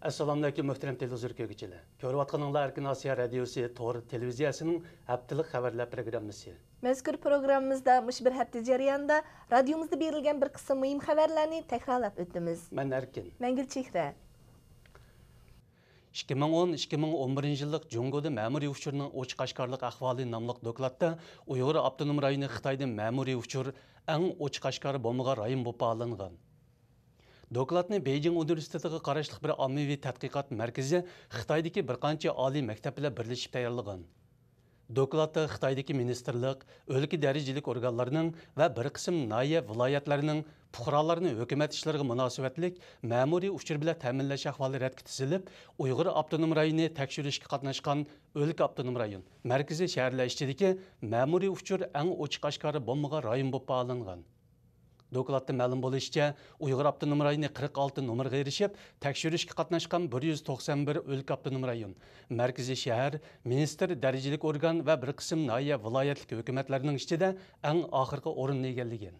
Assalamu alaykum muhtaram televizor ko'ruvchilar. Ko'rib atqaninglar Erkin Osiyo radiosi to'g'ri televiziyasining haftalik xabarlar programmasi. Mazkur programmamizda mush bir hafta jarayonida radiomizda berilgan bir qism muhim xabarlarni takrorlab o'tamiz. Men Erkin. Men Gulchehra. 2010-2011 yillik Jungoda ma'muriy uchurning ochiq oshkorlik ahvoli nomli dokladda Uyg'ur avtonom rayoni Xitoyda ma'muriy uchur eng ochiq oshkor bo'lmagan rayon bo'lib olingan. Dokladni Beijing universitetiga qarashli bir ommaviy tadqiqot markazi Xitoydagi bir qancha oliy maktab bilan birlashib tayyorlagan. Dokladda Xitoydagi ministerlik, o'lka darajalik organlarning va bir qism nahiya viloyatlarining fuqarolarni hukumat ishlariga munosabatlik ma'muriy uchur bilan ta'minlash ahvoli rad etilib, Uyg'ur avtonom rayoni tekshirishga qatnashgan o'lka avtonom rayon, markaziy shaharlar ichidagi ma'muriy uchur eng ochiq oshkora bo'lmagan rayon bo'lib olingan. Dokladda ma'lum bo'lishicha, Uyg'ur avtonom rayoni 46 nomerga erishib, tekshirishga qatnashgan 191 o'lka avtonom rayon, markaziy shahar, ministr darajalik organ va bir qism nahiya viloyatlik hukumatlarning ichida eng oxirgi o'rinni egallagan.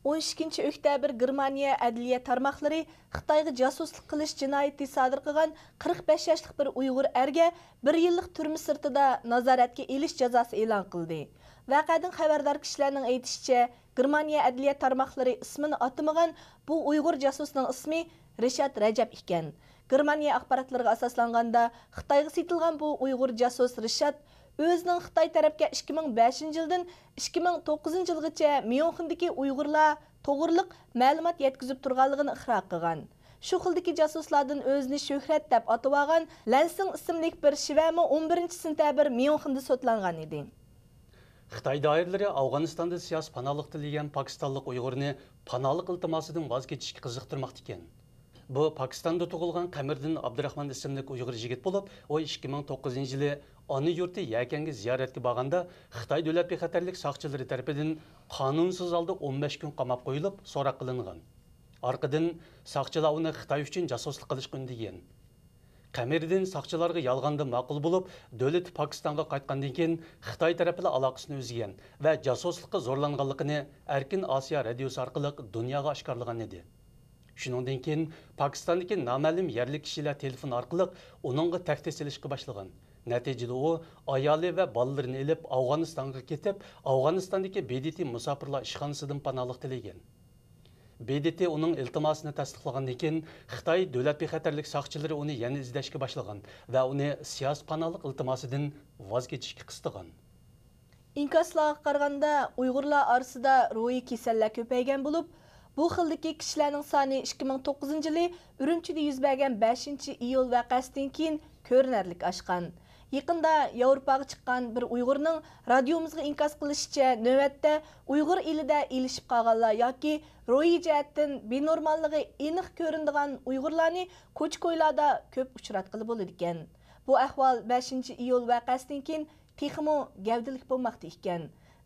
12 oktyabr Germaniya adliya tarmoqlari Xitoyga josuslik qilish jinoyati sodir qilgan 45 yoshli bir Uyg'ur erga 1 yillik turma sirtida nazoratga elish jazosi e'lon qildi. Vaqadan xabardor kishilarning aytishicha, Germaniya adliya tarmoqlari ismini atamagan bu Uyg'ur josusning ismi Rishad Rajab ekan. Germaniya axborotlariga asoslanganda Xitoyga setilgan bu Uyg'ur josus Rishad o'zining Xitoy tarafga 2005-yildan 2009-yilgacha Myunxendagi Uyg'urlar to'g'riliq ma'lumot yetkazib turganligini iqror qilgan. Shu xildagi josuslardan o'zini shuhrat deb atib olgan Lansing ismli bir shivami 11-sentabr Myunxenda sotlangan edi. Xitoy doiralari Afg'onistonda siyosiy panohlik tilagan Pokistonlik Uyg'urni panohlik iltimosidan voz kechishga qiziqtirmoqda ekan. Bu Pokistonda tug'ilgan Qamariddin Abdurahmon ismli Uyg'ur yigit bo'lib, u 2009-yili ona yurti Yakanga ziyoratga borganda Xitoy davlat bexatarlik soqchilari tomonidan qonunsiz holda 15 kun qamab qo'yilib, so'roq qilingan. Orqadan soqchilar uni Xitoy uchun josuslik qilishga undagan. Qamariddin soqchilarga yolg'onda ma'qul bo'lib, davlati Pokistonga qaytgandan keyin Xitoy tarafi bilan aloqasini uzgan va josuslikqa zo'rlanganligini Erkin Osiyo radiosi orqali dunyoga oshkorlagan edi. Shuningdek keyin Pokistondagi noma'lum yerlik kishilar telefon orqali uningga tahdid silishga boshlagan. Natijada u ayoli va bolalarini olib Afg'onistonga ketib, Afg'onistondagi BDT musofirlar ishxonasidan panohlik tilagan. BDT uning iltimosini tasdiqlagandan keyin Xitoy davlat bexatarlik soqchilari uni yana izlashga boshlagan va uni siyosiy panohlik iltimosidan voz kechishga qistagan. Inkaslarga qaraganda Uyg'urlar orasida ruhiy kasallar ko'paygan bo'lib, bu xildagi kishilarning soni 2009-yili Urumchida yuz bergan 5-iyul voqeasidan keyin ko'rinarli oshgan. Yaqinda Yevropaga chiqqan bir Uyg'urning radiomizga inkos qilishicha, navbatda Uyg'ur elida ilishib qolganlar yoki ruhiy jihatdan benormalligi aniq ko'rinadigan Uyg'urlarni ko'ch-ko'ylarda ko'p uchratqili bo'ladi ekan. Bu ahvol 5-iyul voqeasidan keyin texmo gavdalik bo'lmoqda ekan.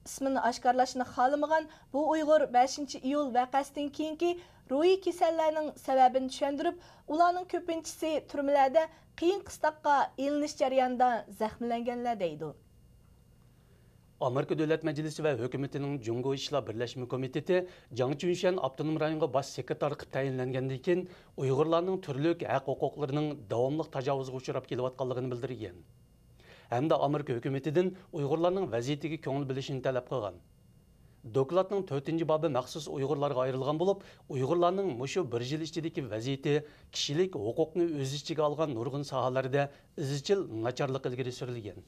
İsmini oshkorlashni xolamagan bu Uyg'ur 5-iyul voqeasidan keyingi ruhiy kasallarning sababini tushuntirib, ularning ko'pinchisi turmalarda qiyin qistoqqa ilinish jarayonida zaxmlanganlar deydi. Amerika Davlat Majlisi va hukumatining Jungo ishlar birlashma komiteti Jang Chunshan avtonom rayonga bosh sekretar qilib tayinlangandan keyin Uyg'urlarning turli haq-huquqlarining davomli tajovuzga uchrab kelayotganligini bildirgan. Hamda Amerika hukumatidan Uyg'urlarning vaziyatiga ko'ngil bilishini talab qilgan. Dokladning 4-bobi maxsus Uyg'urlarga ayrilgan bo'lib, Uyg'urlarning mushu 1 yil ichidagi vaziyati kishilik huquqni o'z ichiga olgan nurg'un sohalarda izchil nacharlik ilgari surilgan.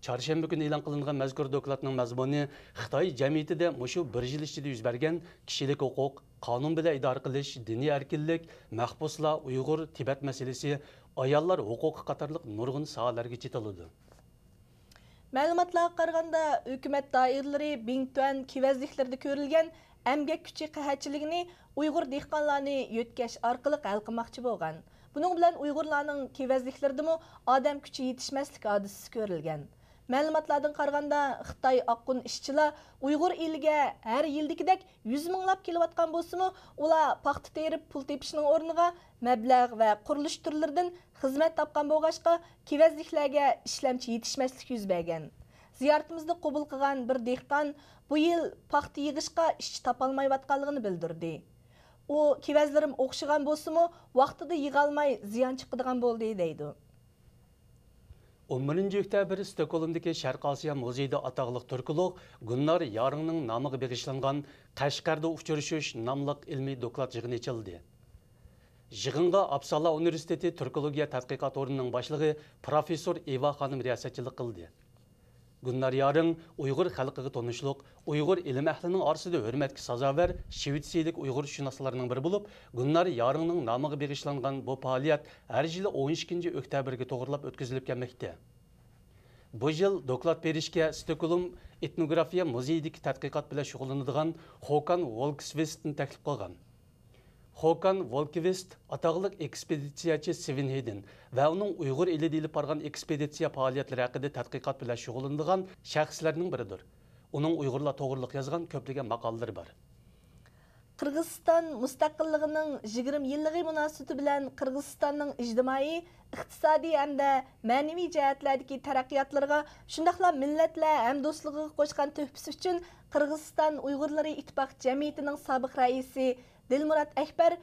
Çarşamba günü e'lon qilingan mazkur dokladning mazmuni Xitoy jamiyatida mushu 1 yil ichida yuz bergan kishilik huquq, qonun bilan idora qilish, diniy erkinlik, mahbuslar, Uyg'ur, Tibet masalasi, ayollar huquqi qatorliq nurg'un sohalarga chetiladi. Ma'lumotlarga qaraganda, hukumat doiralari Bingtuan kivezliklarida ko'rilgan emgak kuchi qahatchiligini Uyg'ur dehqonlarni yetkash orqali hal qilmoqchi bo'lgan. Buning bilan Uyg'urlarning kivezliklaridami odam kuchi yetishmaslik hodisasi ko'rilgan. Ma'lumotlardan qaraganda, Xitoy oqqun ishchilar Uyg'ur eliga har yildagidek 100 minglab kelayotgan bo'lsa-mu, ular paxta terib pul tepishning o'rniga mablag' va qurilish turlaridan xizmat topgan bo'lg'achqa kivezliklarga ishlamchi yetishmaslik yuz bergan. Ziyoratimizda qabul qilgan bir dehqon bu yil paxta yig'ishga ishchi topolmayotganligini bildirdi. u kevazlarim o'xshagan bo'lsa-mu, vaqtida yig'almay ziyon chiqadigan bo'ldi deydi. 11 oktyabr Stokgolmdagi Sharq Osiyo muzeyida ataqlıq türkolog Gunnar Yarыңның namıga bag'ishlangan Qashqarda uchrashish nomli ilmiy doklad yig'ini ochildi. Yig'inga Uppsala Universiteti Türkologiya tadqiqot o'rnining boshlig'i professor Eva xonim riyosatchilik qildi. Gunnar Yarың Uyg'ur xalqiga tanishliq, Uyg'ur ilm ahlining orasida hurmatga sazovor Shvetsiyalik Uyg'ur shunoslarining biri bo'lib, Gunnar Yarыңның namıga bag'ishlangan bu faoliyat har yili 12 oktyabrga to'g'rilab o'tkazilib kelmoqda. Bu yil doklad berishga Stockholm etnografiya muzeyidagi tadqiqot bilan shug'ullanadigan Håkan Volkvistni taklif qilgan. Håkan Volkvist ataqlıq ekspeditsiyachi Svenheden va uning Uyg'ur elida ilib borgan ekspeditsiya faoliyatlari haqida tadqiqot bilan shug'ullanadigan shaxslarning biridir. Uning Uyg'urlar to'g'riliq yozgan ko'plagan maqolalari bor. Qirg'iziston mustaqilligining 20 yilligi munosabati bilan Qirg'izistonning ijtimoiy, iqtisodiy hamda ma'naviy jihatlardagi taraqqiyotlarga, shundaqla millatlar hamdo'stligiga qo'shgan tuhfasi uchun Qirg'iziston Uyg'urlari ittifoq jamiyatining sobiq raisi Dilmurat Akbar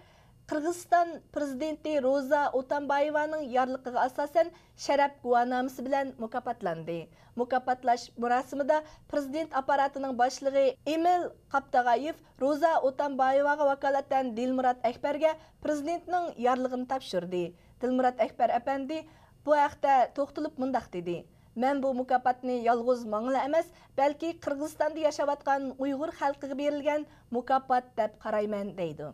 Qirg'iziston prezidenti Roza Otanbayevaning yorliqiga asosan sharaf guvohnomasi bilan mukofotlandi. Mukofotlash marosimida prezident apparatining boshlig'i Emil Qaptag'ayev Roza Otanbayevaga vakolatan Dilmurat Akbarga prezidentning yorlig'ini topshirdi. Dilmurat Akbar apandi bu haqda to'xtalib mundaq dedi: "Men bu mukofotni yolg'iz mangla emas, balki Qirg'izistonda yashayotgan Uyg'ur xalqiga berilgan mukofot deb qarayman" deydi.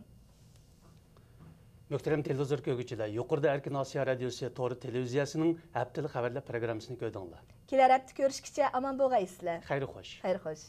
Muhtaram televizor ko'rguvchilar, yuqorida Erkin Osiyo radiosi to'g'ri televiziyasining haftalik xabarlar programmasini ko'rdinglar. Kelar hafta ko'rishguncha omon bo'lgaysizlar. Xayr xo'sh. Xayr xo'sh.